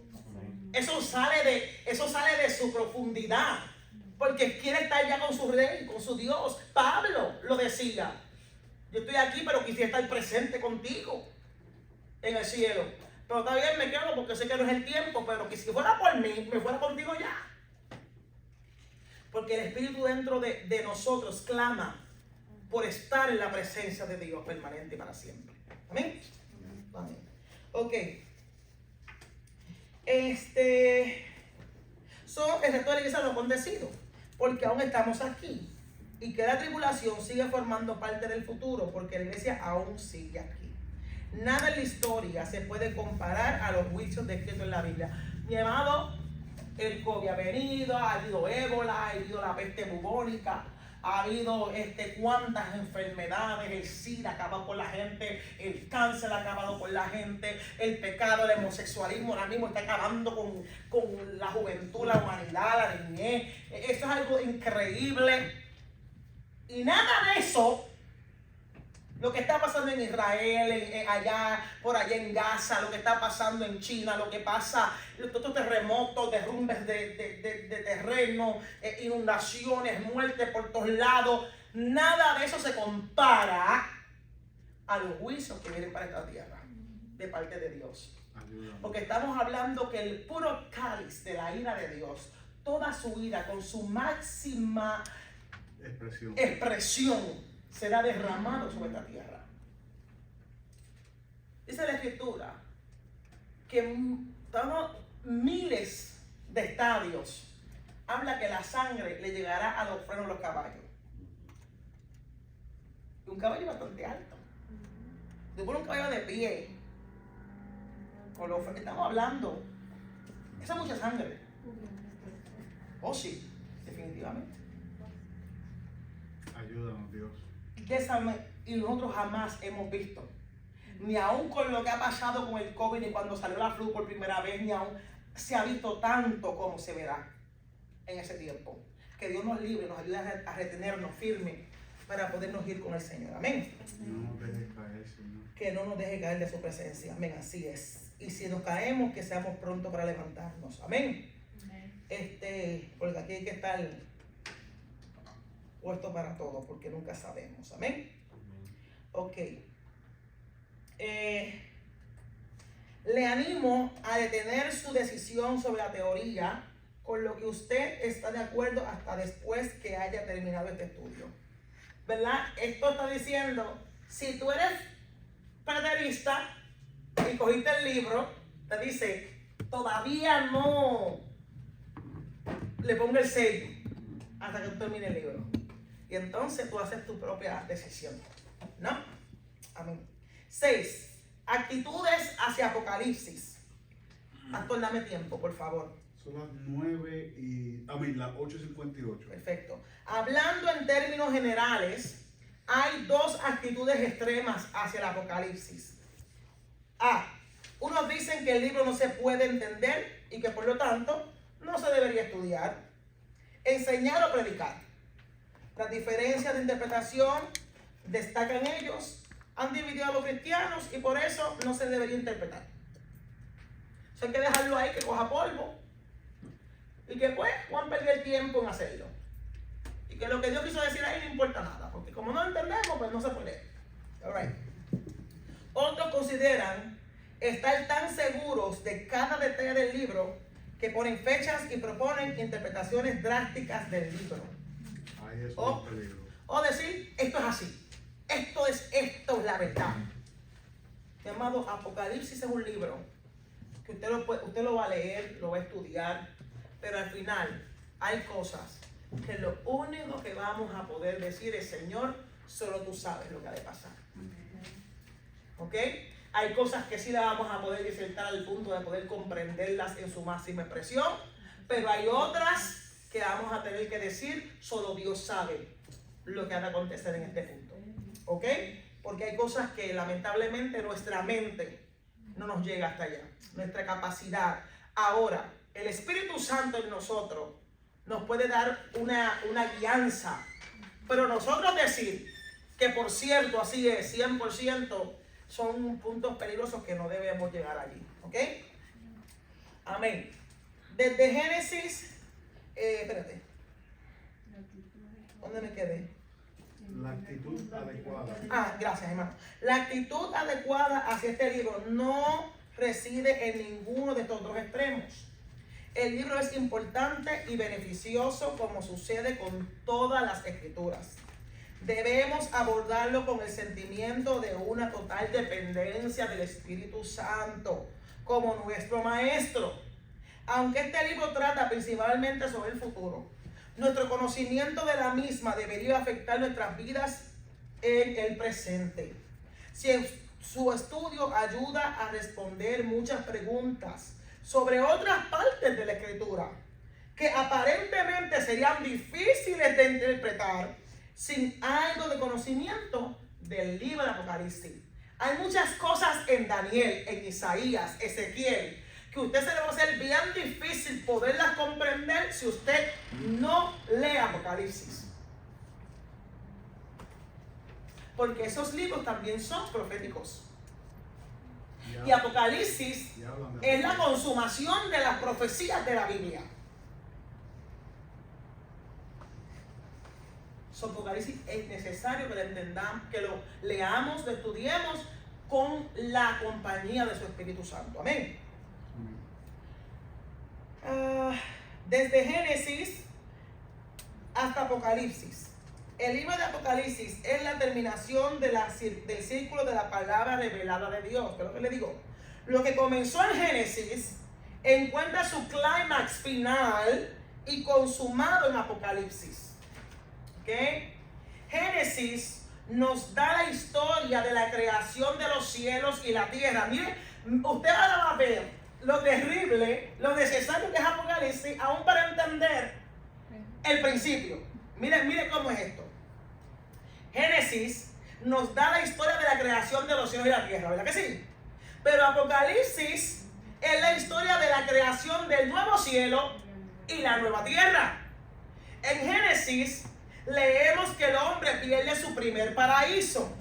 Eso sale de su profundidad, porque quiere estar ya con su rey, con su Dios. Pablo lo decía: yo estoy aquí, pero quisiera estar presente contigo en el cielo. Pero todavía me quedo porque sé que no es el tiempo, pero que si fuera por mí, me fuera contigo ya. Porque el Espíritu dentro de nosotros clama por estar en la presencia de Dios permanente y para siempre. Amén. Amén. Ok. El resto de la iglesia lo ha acontecido, porque aún estamos aquí. Y que la tribulación sigue formando parte del futuro, porque la iglesia aún sigue aquí. Nada en la historia se puede comparar a los juicios descritos en la Biblia. Mi amado, el COVID ha venido, ha habido ébola, ha habido la peste bubónica, ha habido cuantas enfermedades, el SIDA ha acabado con la gente, el cáncer ha acabado con la gente, el pecado, el homosexualismo ahora mismo está acabando con la juventud, la humanidad, la niñez. Eso es algo increíble. Y nada de eso, lo que está pasando en Israel, por allá en Gaza, lo que está pasando en China, lo que pasa, estos terremotos, derrumbes de terreno, inundaciones, muerte por todos lados, nada de eso se compara a los juicios que vienen para esta tierra de parte de Dios. Porque estamos hablando que el puro cáliz de la ira de Dios, toda su ira con su máxima expresión, será derramado sobre esta tierra. Dice la Escritura que miles de estadios habla que la sangre le llegará a los frenos de los caballos. Y un caballo bastante alto. Después un caballo de pie. Con los frenos. Estamos hablando. Esa es mucha sangre. Oh sí, definitivamente. Ayúdanos, Dios. Y nosotros jamás hemos visto, ni aún con lo que ha pasado con el COVID, ni cuando salió la flu por primera vez, ni aún se ha visto tanto como se verá en ese tiempo. Que Dios nos libre, nos ayude a retenernos firmes para podernos ir con el Señor. Amén. No nos dejes caer, Señor. Que no nos deje caer de su presencia. Amén, así es. Y si nos caemos, que seamos prontos para levantarnos. Amén. Porque aquí hay que estar puesto para todo, porque nunca sabemos. Amén. Ok. Le animo a detener su decisión sobre la teoría con lo que usted está de acuerdo hasta después que haya terminado este estudio. ¿Verdad? Esto está diciendo, si tú eres preterista y cogiste el libro, te dice, todavía no le ponga el sello hasta que tú termines el libro. Y entonces tú haces tu propia decisión. ¿No? Amén. 6. Actitudes hacia Apocalipsis. Pastor, dame tiempo, por favor. Son las 9 y... las 8:58. Perfecto. Hablando en términos generales, hay dos actitudes extremas hacia el Apocalipsis. Unos dicen que el libro no se puede entender y que por lo tanto no se debería estudiar, enseñar o predicar. Las diferencias de interpretación destacan ellos, han dividido a los cristianos y por eso no se debería interpretar. Eso hay que dejarlo ahí, que coja polvo. Y que pues Juan perdió el tiempo en hacerlo. Y que lo que Dios quiso decir ahí no importa nada, porque como no entendemos, pues no se puede. All right. Otros consideran estar tan seguros de cada detalle del libro que ponen fechas y proponen interpretaciones drásticas del libro. Ahí es un peligro. O decir, esto es así. Esto es la verdad. Mi amado, Apocalipsis es un libro que usted lo va a leer, lo va a estudiar, pero al final hay cosas que lo único que vamos a poder decir es: Señor, solo tú sabes lo que ha de pasar. ¿Ok? Hay cosas que sí las vamos a poder disertar al punto de poder comprenderlas en su máxima expresión, pero hay otras que vamos a tener que decir: solo Dios sabe lo que ha de acontecer en este punto. ¿Ok? Porque hay cosas que lamentablemente nuestra mente no nos llega hasta allá, nuestra capacidad. Ahora, el Espíritu Santo en nosotros nos puede dar una guianza, pero nosotros decir que, por cierto, así es, 100%, son puntos peligrosos que no debemos llegar allí. ¿Ok? Amén. Desde Génesis, espérate, ¿dónde me quedé? La actitud adecuada. Gracias, hermano. La actitud adecuada hacia este libro no reside en ninguno de estos dos extremos. El libro es importante y beneficioso, como sucede con todas las escrituras. Debemos abordarlo con el sentimiento de una total dependencia del Espíritu Santo como nuestro maestro. Aunque este libro trata principalmente sobre el futuro, nuestro conocimiento de la misma debería afectar nuestras vidas en el presente. Si su estudio ayuda a responder muchas preguntas sobre otras partes de la Escritura que aparentemente serían difíciles de interpretar sin algo de conocimiento del libro de Apocalipsis. Hay muchas cosas en Daniel, en Isaías, Ezequiel, que usted se le va a hacer bien difícil poderlas comprender si usted no lee Apocalipsis. Porque esos libros también son proféticos. Y Apocalipsis es la consumación de las profecías de la Biblia. Apocalipsis es necesario que lo entendamos, que lo leamos, lo estudiemos con la compañía de su Espíritu Santo. Amén. Desde Génesis hasta Apocalipsis. El libro de Apocalipsis es la terminación del círculo de la palabra revelada de Dios. ¿Qué es lo que le digo? Lo que comenzó en Génesis encuentra su clímax final y consumado en Apocalipsis. ¿Okay? Génesis nos da la historia de la creación de los cielos y la tierra. Mire, usted ahora va a ver lo terrible, lo necesario que es Apocalipsis, aún para entender el principio. Mire cómo es esto. Génesis nos da la historia de la creación de los cielos y la tierra, ¿verdad que sí? Pero Apocalipsis es la historia de la creación del nuevo cielo y la nueva tierra. En Génesis leemos que el hombre pierde su primer paraíso,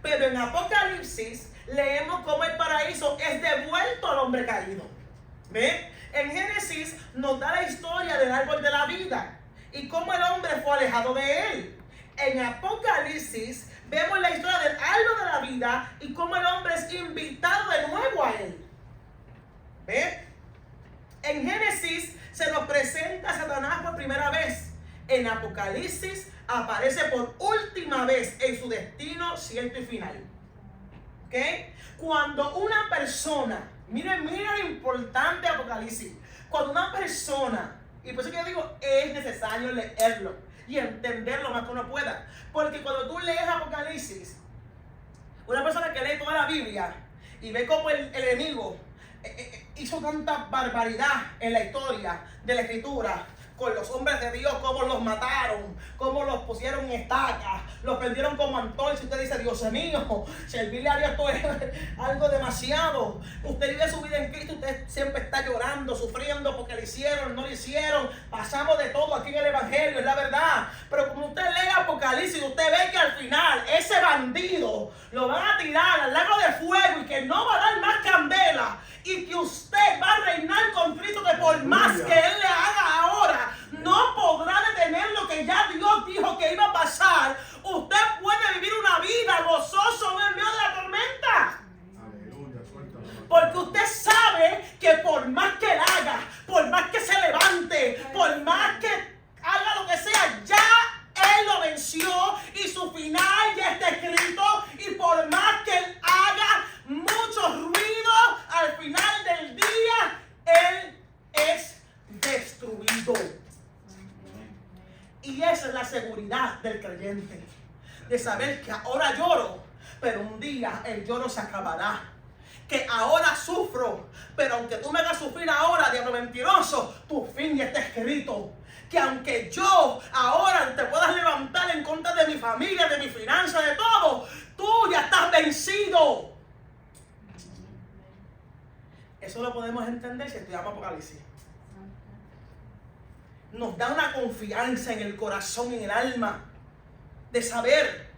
pero en Apocalipsis leemos cómo el paraíso es devuelto al hombre caído. ¿Ven? En Génesis nos da la historia del árbol de la vida y cómo el hombre fue alejado de él. En Apocalipsis vemos la historia del árbol de la vida y cómo el hombre es invitado de nuevo a él. ¿Ven? En Génesis se nos presenta a Satanás por primera vez. En Apocalipsis aparece por última vez en su destino cierto y final. ¿Ok? Cuando una persona, miren lo importante de Apocalipsis, cuando una persona, y por eso que yo digo, es necesario leerlo y entenderlo más que uno pueda, porque cuando tú lees Apocalipsis, una persona que lee toda la Biblia y ve cómo el enemigo hizo tanta barbaridad en la historia de la Escritura, con los hombres de Dios, cómo los mataron, cómo los pusieron en estacas, los prendieron como antorcha. Usted dice: Dios mío, servirle a Dios esto es algo demasiado. Usted vive su vida en Cristo, usted siempre está llorando, sufriendo porque le hicieron, no le hicieron. Pasamos de todo aquí en el Evangelio, es la verdad. Pero como usted lee Apocalipsis, usted ve que al final ese bandido lo van a tirar al lago de fuego y que no va a dar más candela. Y que usted va a reinar con Cristo, que por más que Él le haga ahora, no podrá detener lo que ya Dios dijo que iba a pasar. Usted puede vivir una vida gozoso en el medio de la tormenta. Aleluya, suéltalo. Porque usted sabe que por más que Él haga, por más que se levante, por más que haga lo que sea, ya Él lo venció y su final ya está escrito. Y por más que Él haga mucho es la seguridad del creyente. De saber que ahora lloro, pero un día el lloro se acabará. Que ahora sufro, pero aunque tú me hagas sufrir ahora, diablo mentiroso, tu fin ya está escrito. Que aunque yo ahora te puedas levantar en contra de mi familia, de mi finanza, de todo, tú ya estás vencido. Eso lo podemos entender si estudiamos Apocalipsis. Nos da una confianza en el corazón y en el alma de saber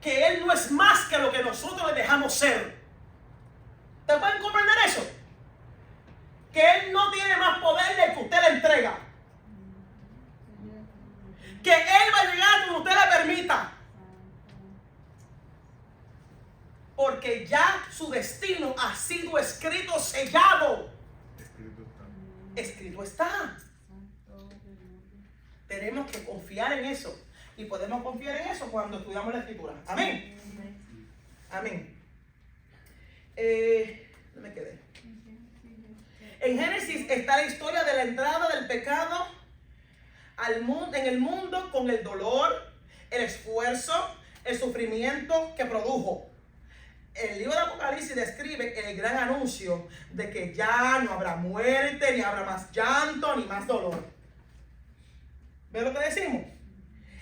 que Él no es más que lo que nosotros le dejamos ser. ¿Te pueden comprender eso? Que Él no tiene más poder del que usted le entrega. Que Él va a llegar cuando usted le permita. Porque ya su destino ha sido escrito, sellado. Escrito está. Tenemos que confiar en eso. Y podemos confiar en eso cuando estudiamos la Escritura. Amén. Amén. ¿Dónde me quedé? En Génesis está la historia de la entrada del pecado al mundo, en el mundo, con el dolor, el esfuerzo, el sufrimiento que produjo. El libro de Apocalipsis describe el gran anuncio de que ya no habrá muerte, ni habrá más llanto, ni más dolor. ¿Ves lo que decimos?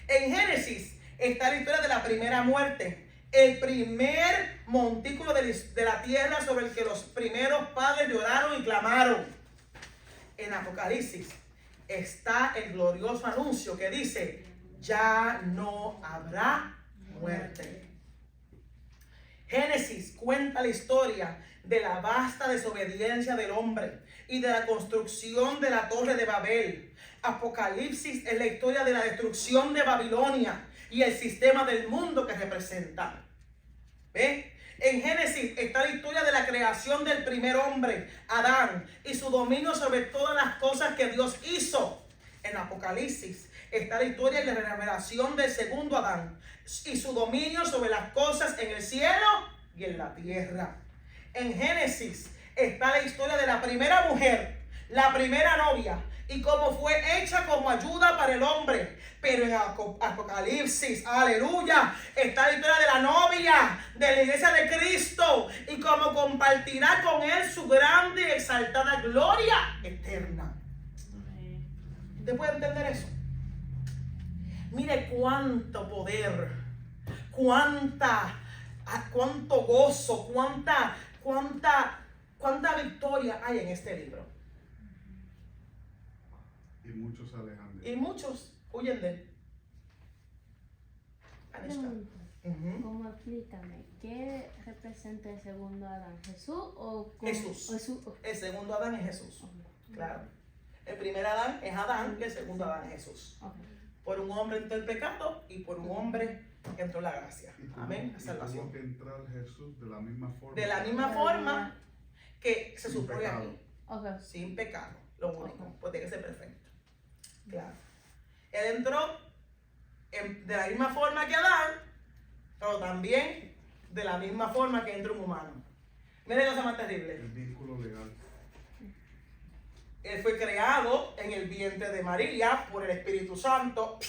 En Génesis está la historia de la primera muerte, el primer montículo de la tierra sobre el que los primeros padres lloraron y clamaron. En Apocalipsis está el glorioso anuncio que dice: ya no habrá muerte. Génesis cuenta la historia de la vasta desobediencia del hombre y de la construcción de la torre de Babel. Apocalipsis es la historia de la destrucción de Babilonia y el sistema del mundo que representa. ¿Ve? En Génesis está la historia de la creación del primer hombre, Adán, y su dominio sobre todas las cosas que Dios hizo. En Apocalipsis está la historia de la revelación del segundo Adán y su dominio sobre las cosas en el cielo y en la tierra. En Génesis está la historia de la primera mujer, la primera novia, y cómo fue hecha como ayuda para el hombre. Pero en Apocalipsis, aleluya, está la historia de la novia de la iglesia de Cristo y cómo compartirá con él su grande y exaltada gloria eterna. ¿Usted puede entender eso? Mire cuánto poder, cuánto gozo, cuánta victoria hay en este libro. Y muchos se alejan de él. Y muchos huyen de él. Ahí está. Pregunta, ¿cómo explícame? ¿Qué representa el segundo Adán? ¿Jesús o cómo? Jesús. El segundo Adán es Jesús. Claro. El primer Adán es Adán y el segundo Adán es Jesús. Okay. Por un hombre entró el pecado y por un hombre entró la gracia. Amén. La salvación. Tuvo que entrar Jesús de la misma forma. De la misma forma que se Sin supone pecado. aquí. Okay. Sin pecado. Lo único. Ok. Pues tiene que ser perfecto. Claro. Él entró de la misma forma que Adán, pero también de la misma forma que entró un humano. Miren cosa más terrible. El vínculo legal. Él fue creado en el vientre de María por el Espíritu Santo,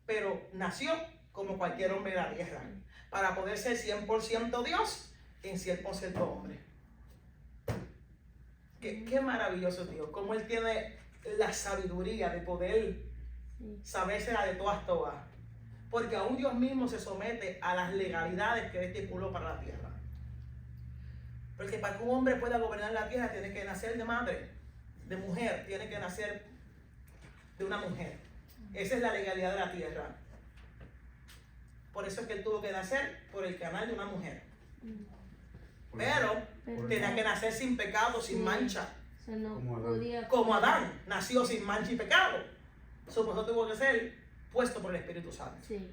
pero nació como cualquier hombre de la tierra, para poder ser 100% Dios y 100% hombre. Qué maravilloso Dios, cómo Él tiene la sabiduría de poder sabérsela de todas. Porque aún Dios mismo se somete a las legalidades que Él estipuló para la tierra. Porque para que un hombre pueda gobernar la tierra tiene que nacer de madre, de mujer, tiene que nacer de una mujer. Esa es la legalidad de la tierra. Por eso es que Él tuvo que nacer por el canal de una mujer. Pero tenía que nacer sin pecado, sin mancha. So no Como Adán. podía Como Adán nació sin mancha y pecado. Por eso tuvo que ser puesto por el Espíritu Santo. Sí.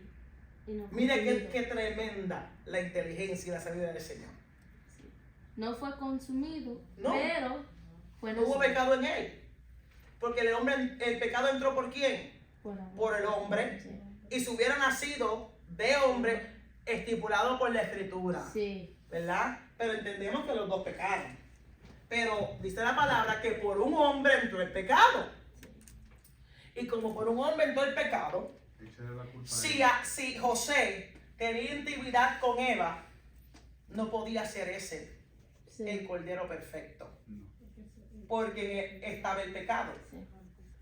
Y no fue Mire consumido. qué tremenda la inteligencia y la sabiduría del Señor. No fue consumido, No. pero fue No hubo nacido. pecado en él. Porque el pecado entró ¿por quién? Por el hombre. Sí. Y si hubiera nacido de hombre, estipulado por la Escritura. Sí. ¿Verdad? Pero entendemos que los dos pecaron. Pero dice la palabra que por un hombre entró el pecado. Y como por un hombre entró el pecado, Échale la culpa si José tenía intimidad con Eva, no podía ser ese Sí. el cordero perfecto. No. Porque estaba el pecado Sí.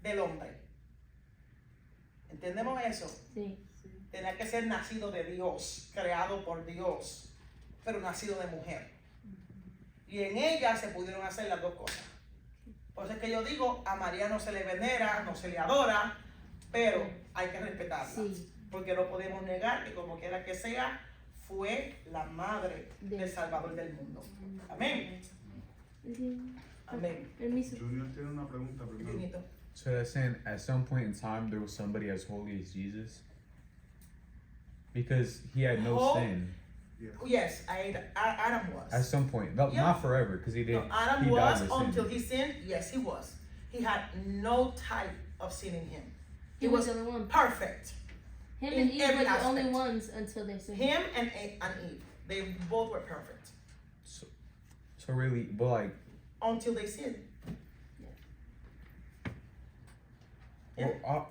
del hombre. ¿Entendemos eso? Sí. Tenía que ser nacido de Dios, creado por Dios, pero nacido de mujer. Y en ella se pudieron hacer las dos cosas. Por eso es que yo digo, a María no se le venera, no se le adora, pero hay que respetarla. Sí. Porque no podemos negar que como quiera que sea, fue la madre del Salvador del mundo. Amén. Sí. Amén. Permiso. Junior tiene una pregunta primero. Junito. So that's saying at some point in time there was somebody as holy as Jesus? Because he had no Oh. sin. Yes, Adam was. At some point. No, Yeah. not forever, because he did. No, Adam he was died with until sin. he sinned. Yes, he was. He had no type of sin in him. He was the only one. Perfect. Him in and Eve every were the only aspect. ones until they sinned. Him and Eve, they both were perfect So really, but like, until they sinned. well,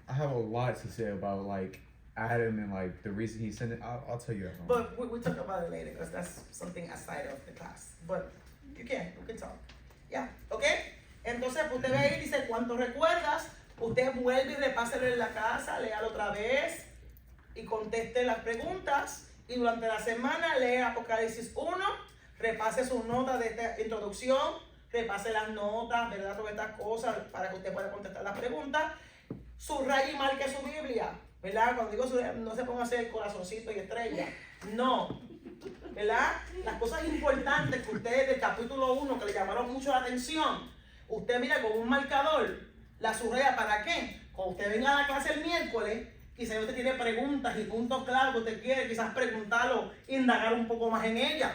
I have a lot to say about like Adam and like the reason he sinned. I'll tell you that. But we'll talk about it later because that's something aside of the class. But we can talk. Yeah, okay? Entonces, pues, usted ve ahí, dice, ¿cuánto recuerdas? Usted vuelve y repáselo en la casa, léalo otra vez y conteste las preguntas. Y durante la semana lee Apocalipsis 1, repase sus notas de esta introducción, repase las notas, ¿verdad? Todas estas cosas para que usted pueda contestar las preguntas. Subraye y marque su Biblia, ¿verdad? Cuando digo subraya, no se ponga a hacer corazoncito y estrella. No, ¿verdad? Las cosas importantes que ustedes del capítulo 1 que le llamaron mucho la atención, usted mira con un marcador, la subraya. ¿Para qué? Cuando usted venga a la clase el miércoles, quizás usted tiene preguntas y puntos claros que usted quiere quizás preguntarlo, indagar un poco más en ella.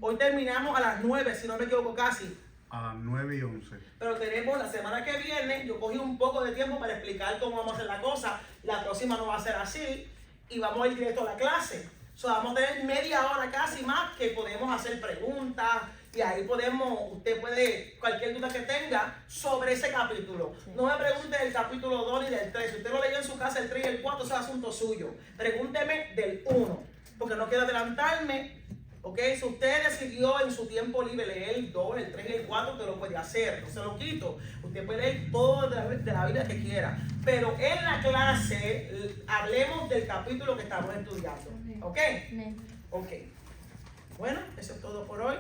Hoy terminamos a las 9, si no me equivoco casi. A las 9:11. Pero tenemos la semana que viene, yo cogí un poco de tiempo para explicar cómo vamos a hacer la cosa. La próxima no va a ser así y vamos a ir directo a la clase. So, vamos a tener media hora casi más que podemos hacer preguntas y ahí podemos, usted puede, cualquier duda que tenga sobre ese capítulo. No me pregunte del capítulo 2 ni del 3. Si usted lo leyó en su casa el 3 y el 4, ese es asunto suyo. Pregúnteme del 1, porque no quiero adelantarme. Ok, si usted decidió en su tiempo libre leer el 2, el 3 y el 4, usted lo puede hacer, no se lo quito. Usted puede leer todo de la Biblia que quiera. Pero en la clase hablemos del capítulo que estamos estudiando. Ok, Amén. ok. Bueno, eso es todo por hoy.